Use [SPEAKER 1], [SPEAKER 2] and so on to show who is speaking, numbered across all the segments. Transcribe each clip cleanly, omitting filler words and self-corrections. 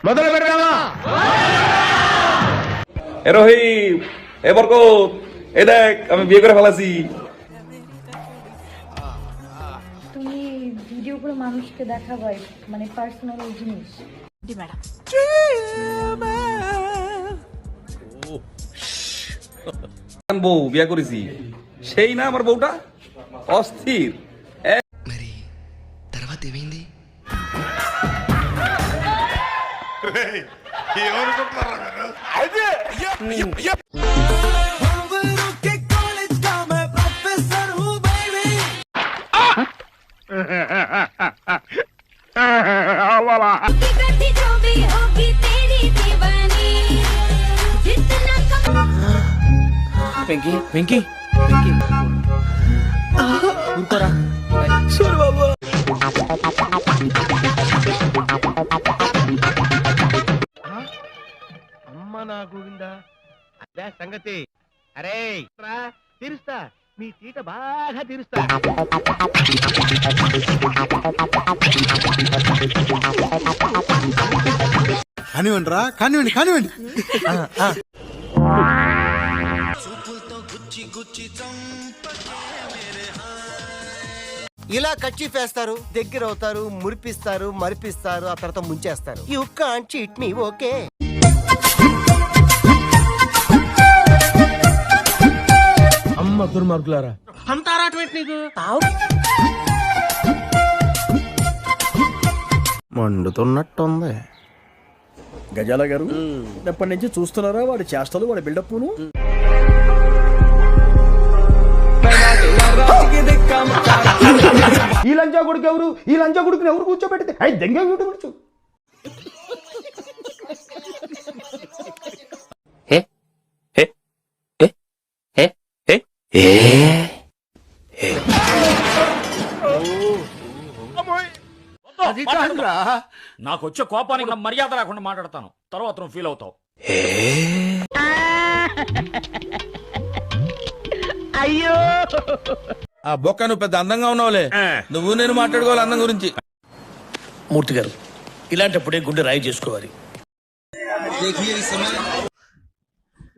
[SPEAKER 1] మొదలు పెడదామా? রহিম এ বরকত এ দেখ আমি বিয়ে করে ফেলাছি।
[SPEAKER 2] তুমি ভিডিও করে মানুষকে দেখাবাই, মানে পার্সোনাল জিনিস। জি ম্যাডাম।
[SPEAKER 1] বউ বিয়ে করেছি, সেই না আমার বউটা অস্থির।
[SPEAKER 3] మరి తర్వాత ఏమైంది?
[SPEAKER 4] వెంకీ వెంకీ వెంకీ ఊరుకోరా సూర్ బాబు.
[SPEAKER 5] అమ్మ నా గోవిందా, అదే సంగతి. అరే తీరుస్తా, మీ తీట బాగా తీరుస్తా.
[SPEAKER 6] కానివ్వండి రా, కానివ్వండి కానివ్వండి.
[SPEAKER 7] ఇలా కర్చీఫ్ వేస్తారు, దగ్గర అవుతారు, మురిపిస్తారు, మరిపిస్తారు, ఆ తర్వాత ముంచేస్తారు. You can't cheat me, okay?
[SPEAKER 5] అమ్మ దుర్మార్గులారా, అంత ఆరాటమేంటి నీకు?
[SPEAKER 7] మండుతున్నట్టుంది.
[SPEAKER 4] గజాల గారు ఎప్పటి నుంచి చూస్తున్నారా వాడి చేష్టలు, వాడి బిల్డప్ను?
[SPEAKER 5] ఈ లంచా కొడుకు ఎవరు? ఈ లంచా కొడుకుని ఎవరు కూర్చోబెడితే అయి దెంగ కూర్చో.
[SPEAKER 8] నాకు వచ్చే కోపానికి మర్యాద లేకుండా మాట్లాడతాను, తర్వాత నువ్వు ఫీల్ అవుతావు.
[SPEAKER 5] అయ్యో
[SPEAKER 6] ఆ బొక్క నువ్వు పెద్ద అందంగా ఉన్నావులే, నువ్వు నేను మాట్లాడుకోవాలి అందం గురించి.
[SPEAKER 4] మూర్తి గారు ఇలాంటప్పుడే గుండె రాయి చేసుకోవాలి.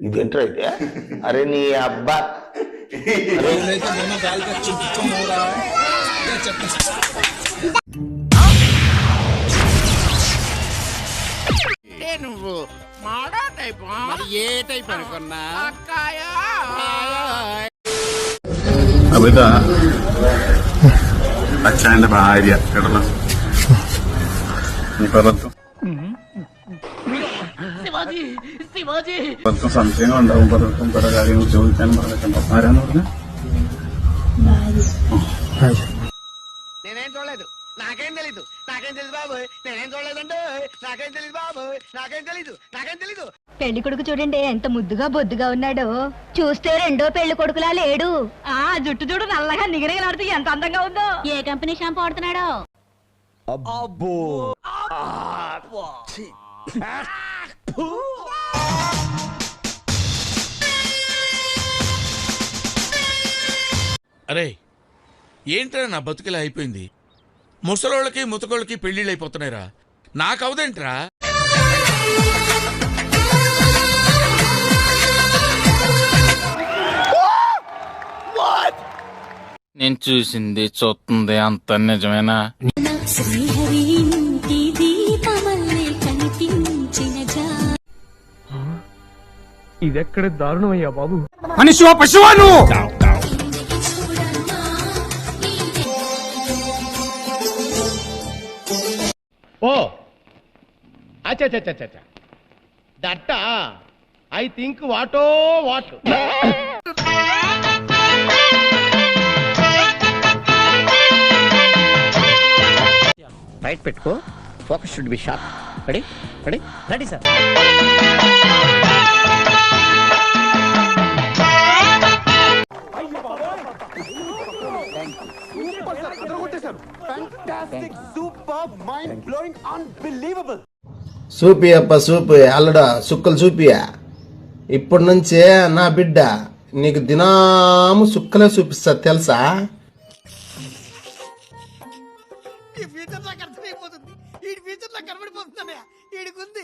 [SPEAKER 7] ఇదేంట్రా అయితే? అరే నీ అబ్బా,
[SPEAKER 5] నువ్వు మాడా టైప్, ఏ టైప్ అనుకున్నా?
[SPEAKER 9] അബിത അച്ഛൻ്റെ ഭാര്യ കേട്ടല്ലോ, പലർക്കും സംശയങ്ങൾ ഉണ്ടാവും, പലർക്കും പല കാര്യങ്ങൾ ചോദിക്കാനും പറഞ്ഞിട്ടുണ്ടോ. ആരാന്ന് പറഞ്ഞ?
[SPEAKER 5] నేనేం చూడలేదు, నాకేం తెలీదు, నాకేం తెలీదు బాబు, నేనేం చూడలేదంటే నాకేం తెలీదు బాబు, నాకేం తెలీదు, నాకేం తెలీదు.
[SPEAKER 2] పెళ్లి కొడుకు చూడండి ఎంత ముద్దుగా బొద్దుగా ఉన్నాడో, చూస్తే రెండో పెళ్లి కొడుకులా లేడు. ఆ జుట్టు చూడు నల్లగా నిగనిగలాడుతూ ఎంత అందంగా ఉందో. ఏ కంపెనీ షాంపూ వాడుతున్నాడో?
[SPEAKER 4] అబ్బో
[SPEAKER 6] అరే ఏంట్రా నా బతుకులా అయిపోయింది. ముసలోళ్ళకి ముతకోళ్ళకి పెళ్లిళ్ళు అయిపోతున్నాయిరా, నాకవదేంట్రా?
[SPEAKER 8] నేను చూసింది చూస్తుంది అంత నిజమేనా?
[SPEAKER 5] ఇదెక్కడ దారుణం అయ్యా బాబు.
[SPEAKER 1] మనిషి పశువాను.
[SPEAKER 5] ఓ అచ్చా దట్ట, ఐ థింక్ వాటో వాట్. రైట్ పెట్టుకో, focus should be sharp. Ready ready ready sir.
[SPEAKER 7] చూపియప్ప చూపి అల్లడా సుక్కలు చూపియా. ఇప్పటి నుంచే నా బిడ్డ నీకు దినాము సుక్కలే చూపిస్తా తెలుసా?
[SPEAKER 5] ఈ ఫ్యూచర్ నాకు అర్థమైపోతుంది, ఈ ఫ్యూచర్ నాకు కనబడిపోతుందన్నయ్య, ఈడికుంది.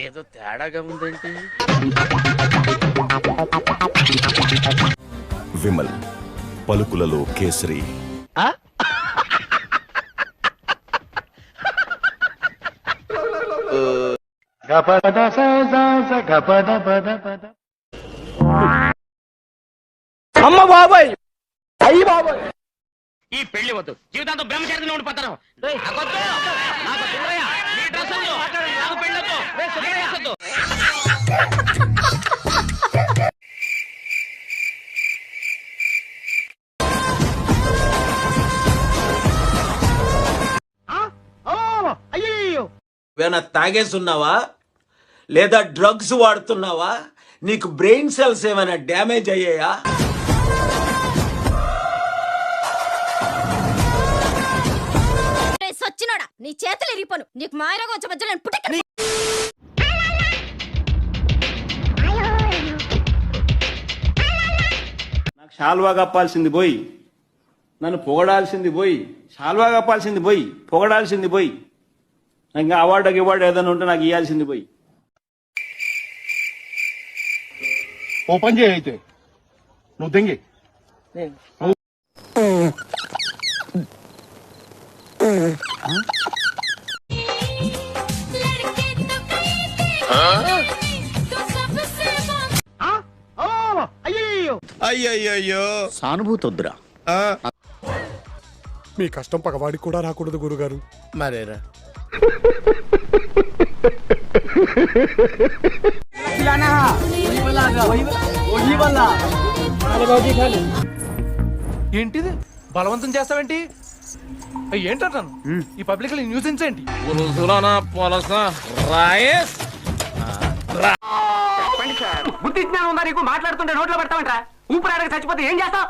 [SPEAKER 8] ఏదో తేడాగా ఉందేంటి?
[SPEAKER 10] విమల్ పలుకులలో కేసరి.
[SPEAKER 5] అమ్మ బాబాయ్, అయ్యి బాబాయ్,
[SPEAKER 8] ఈ పెళ్లి వద్దు, జీవితాంతం బ్రహ్మచారిగా ఉండిపోతాను. నాకు సుబ్బయ్య, నీ డ్రెస్ వద్దు, నాకు పెళ్లి వద్దు, నీ డ్రెస్ వద్దు.
[SPEAKER 5] అయ్యో
[SPEAKER 11] ఏమైనా తాగేస్తున్నావా లేదా డ్రగ్స్ వాడుతున్నావా? నీకు బ్రెయిన్ సెల్స్ ఏమైనా డ్యామేజ్ అయ్యాయా?
[SPEAKER 2] సచ్చినోడా, నీ చేతులు ఇరిగిపోను. నీకు మాయరోగం వచ్చే మధ్యలో నేను పుట్టక
[SPEAKER 1] నాకు శాల్వా కప్పాల్సింది పోయి, నన్ను పొగడాల్సింది పోయి, శాల్వా కప్పాల్సింది పోయి, పొగడాల్సింది పోయి, నాకు ఇంకా అవార్డు ఏదైనా ఉంటే నాకు ఇవ్వాల్సింది పోయి.
[SPEAKER 5] ఓపెన్ చేయి అయితే నువ్వు దెంగి.
[SPEAKER 6] అయ్యయ్యో
[SPEAKER 8] సానుభూతి వద్దురా.
[SPEAKER 4] మీ కష్టం పగవాడికి కూడా రాకూడదు గురుగారు.
[SPEAKER 6] మరేరా
[SPEAKER 5] ఏంటిది బలవంతం చేస్తావేంటి? ఏంటంటాను ఈ పబ్లిక్ న్యూసెన్స్ ఏంటి? బుద్ధి జ్ఞానం ఉందా నీకు? మాట్లాడుతుంటే నోట్లో పెడతామంటా? ఊపిరాడక చచ్చిపోతే ఏం చేస్తావు?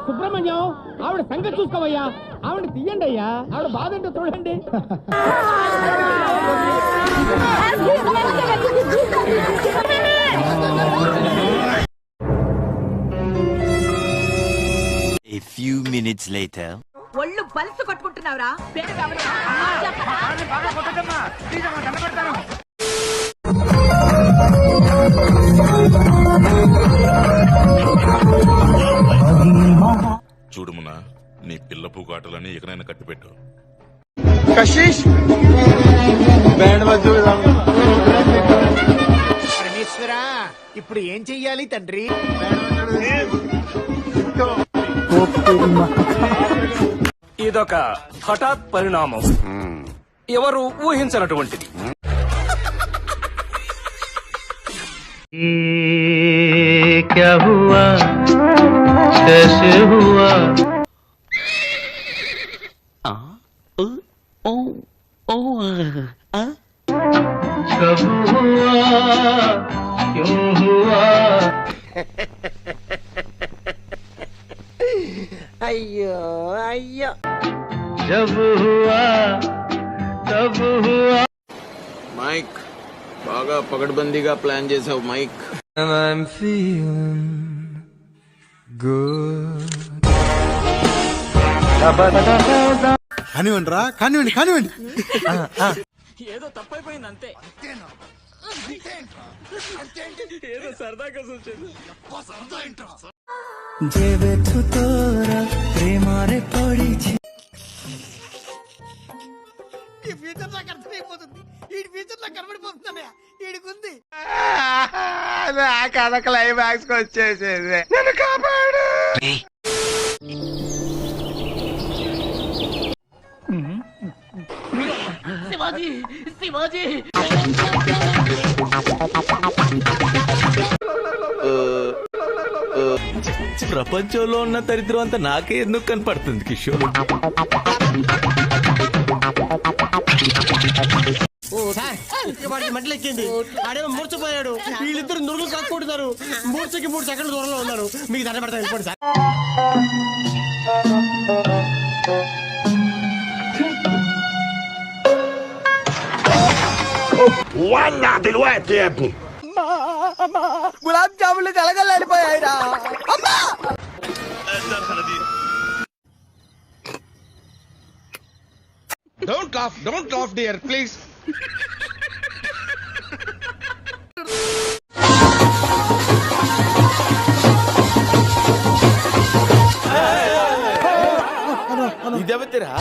[SPEAKER 5] సుబ్రహ్మణ్యం, ఆవిడ సంగతి చూసుకోవయ్యా. ఆవిడ తీయండి అయ్యా, ఆవిడ బాధ ఏంటో చూడండి.
[SPEAKER 10] A few minutes later.
[SPEAKER 2] ఒళ్ళు బలిసి కొట్టుకుంటున్నావురా.
[SPEAKER 10] చూడుమునా, నీ పిల్ల పూకాటలని ఎక్కడైనా కట్టిపెట్టు.
[SPEAKER 5] పరమేశ్వరా, ఇప్పుడు ఏం చెయ్యాలి తండ్రి?
[SPEAKER 8] ఇదొక హఠాత్ పరిణామం, ఎవరు ఊహించినటువంటిది.
[SPEAKER 5] क्या हुआ कैसे हुआ? कब हुआ क्यों हुआ? अయ్యో అయ్యో, जब हुआ तब हुआ.
[SPEAKER 11] మైక్ బాగా పగడ్బందీగా ప్లాన్ చేసావు మైక్.
[SPEAKER 6] కానివ్వండి రా, కానివ్వండి కానివ్వండి.
[SPEAKER 8] ఏదో తప్పైపోయింది అంతే. ఏదో సరదాగా చూసాను.
[SPEAKER 5] ఈ ఫ్యూచర్ నాకు అర్థమైపోతుంది. ఈ ఫ్యూచర్ నాకు కనబడిపోతుందన్నయ్య. ఈడికుంది ఆ కథ క్లైమాక్స్ వచ్చేసేది. నన్ను కాపాడు. శివాజీ, శివాజీ.
[SPEAKER 11] ప్రపంచంలో ఉన్న దరిద్రం అంతా నాకే ఎందుకు కనపడుతుంది కిషోర్?
[SPEAKER 5] వాడికి మంటలు ఎక్కింది. ఆడేమో మూర్చపోయాడు. వీళ్ళిద్దరు నురుగులు కాకుంటున్నారు. మూర్చకి 3 సెకండ్ల దూరంలో ఉన్నారు. మీకు దండ పెడతా వెళ్ళిపోండి సార్. గులాబ్ జాములు కలగలడిపోయాయిరా.
[SPEAKER 6] Don't laugh dear please. ఇదేవతిరా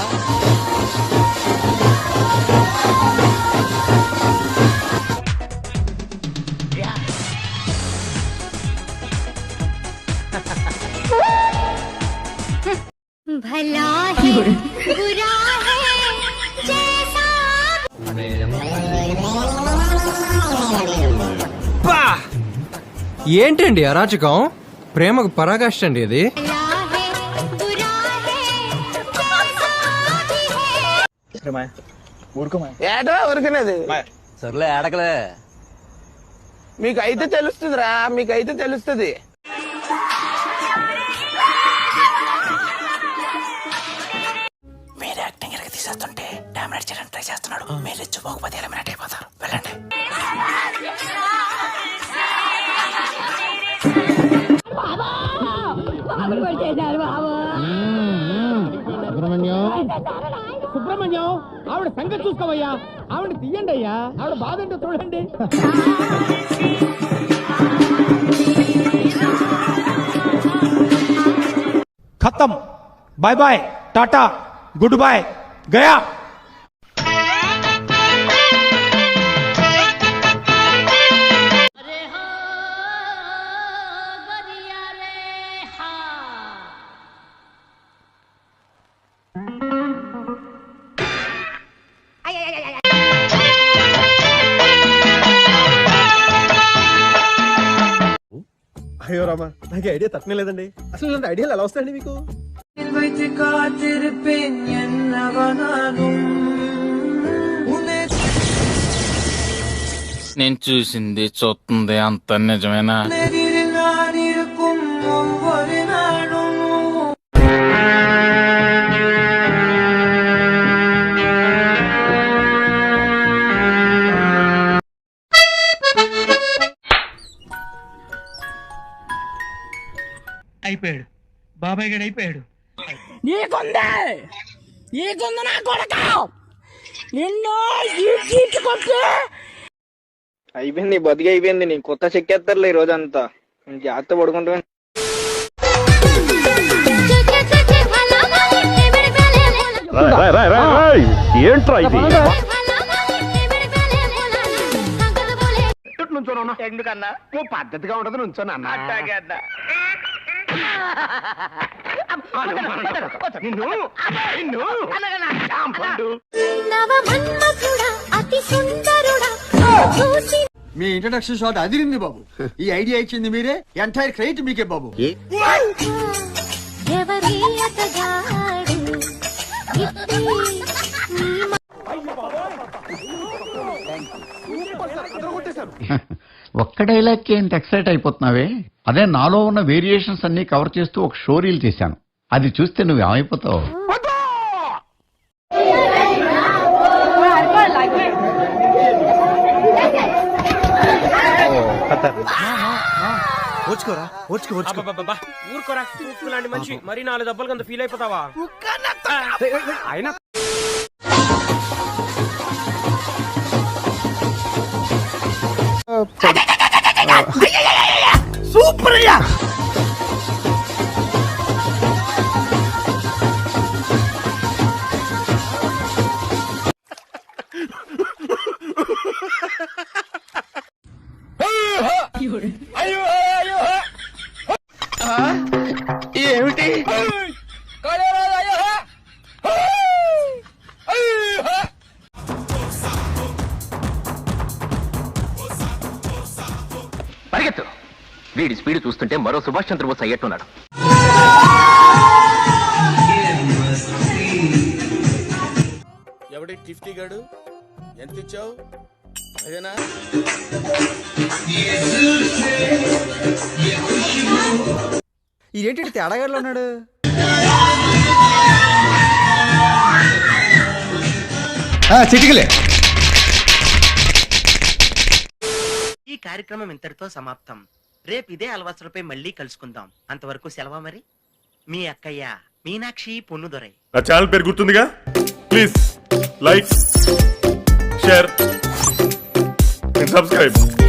[SPEAKER 2] भला है बुरा है जैसा
[SPEAKER 3] ఏంటండి అరాచకం? ప్రేమకు పరాకాష్ట అండి ఇది.
[SPEAKER 2] भला है बुरा है जैसा भी है.
[SPEAKER 5] ఏటో ఊరుకునేది
[SPEAKER 3] సర్లే ఆడకలే.
[SPEAKER 5] మీకైతే తెలుస్తుందిరా, మీకైతే తెలుస్తుంది.
[SPEAKER 3] మీరు యాక్టింగ్ ఎరగ తీసేస్తుంటే డామినేట్ చేయడానికి ట్రై చేస్తున్నాడు. మీరు ఇచ్చిపోకపోతే ఎలిమినేట్ అయిపోతారు. వెళ్ళండి.
[SPEAKER 5] సుబ్రహ్మణ్యం ఆవిడ సంగతి చూసుకోవయ్యా, ఆవిడ తీయండి అయ్యా, ఆవిడ బాధ ఏంటో చూడండి.
[SPEAKER 4] ఖతం. Bye bye, tata, good boy, గయా.
[SPEAKER 5] అయ్యో రామా, నాకు ఐడియా తట్టనే లేదండి. అసలు ఇలాంటి ఐడియాలు ఎలా వస్తాయండి మీకు?
[SPEAKER 6] నేను చూసింది చూస్తుంది అంత నిజమేనా?
[SPEAKER 5] అయిపోయాడు బాబాయ్ గడు, అయిపోయాడు.
[SPEAKER 8] అయిపోయింది, బతికి అయిపోయింది. నీ కొత్త చెక్కేస్తారులే ఈ రోజంతా. జాగ్రత్త పడుకుంటా.
[SPEAKER 1] ఏంట్రా ఇది?
[SPEAKER 5] ఎందుకన్నా ఓ పద్ధతిగా ఉండదు నుంచోనా?
[SPEAKER 4] మీ ఇంట్రడక్షన్ షాట్ అదిరింది బాబు. ఈ ఐడియా ఇచ్చింది మీరే, ఎంటైర్ క్రెడిట్ మీకే బాబు.
[SPEAKER 2] ఎవరి అతగాడు
[SPEAKER 12] ఒక్క డైలాగ్కి ఎంత ఎక్సైట్ అయిపోతున్నావే? అదే నాలో ఉన్న వేరియేషన్స్ అన్ని కవర్ చేస్తూ ఒక షో రీల్ చేశాను. అది చూస్తే నువ్వు ఏమైపోతావు?
[SPEAKER 5] ఓర్చుకోరా, ఓర్చుకో, ఓర్చుకో.
[SPEAKER 8] ఊరుకోరా, లాంటి మనిషి మరి 4 దెబ్బలు కింద ఫీల్ అయిపోతావా?
[SPEAKER 5] అయినా సూపర్ అయ్యా. ఏమిటి
[SPEAKER 8] పరిగెత్తు. వీడి స్పీడ్ చూస్తుంటే మరో సుభాష్ చంద్రబోస్ అయ్యట్టున్నాడు.
[SPEAKER 6] ఎవడి టిఫ్టీ గాడు? ఎంత ఇచ్చావు? అదేనా?
[SPEAKER 5] ఇదేంటి తేడాగాడులో ఉన్నాడు?
[SPEAKER 4] చిటికలే
[SPEAKER 8] ఈ కార్యక్రమం ఇంతటితో సమాప్తం. రేపు ఇదే అలవాసులపై మళ్ళీ కలుసుకుందాం. అంతవరకు సెలవా మరి. మీ అక్కయ్య మీనాక్షి పొన్నుదొరై.
[SPEAKER 9] నా ఛానల్ పేరు గుర్తుందిగా? Please like, share and subscribe.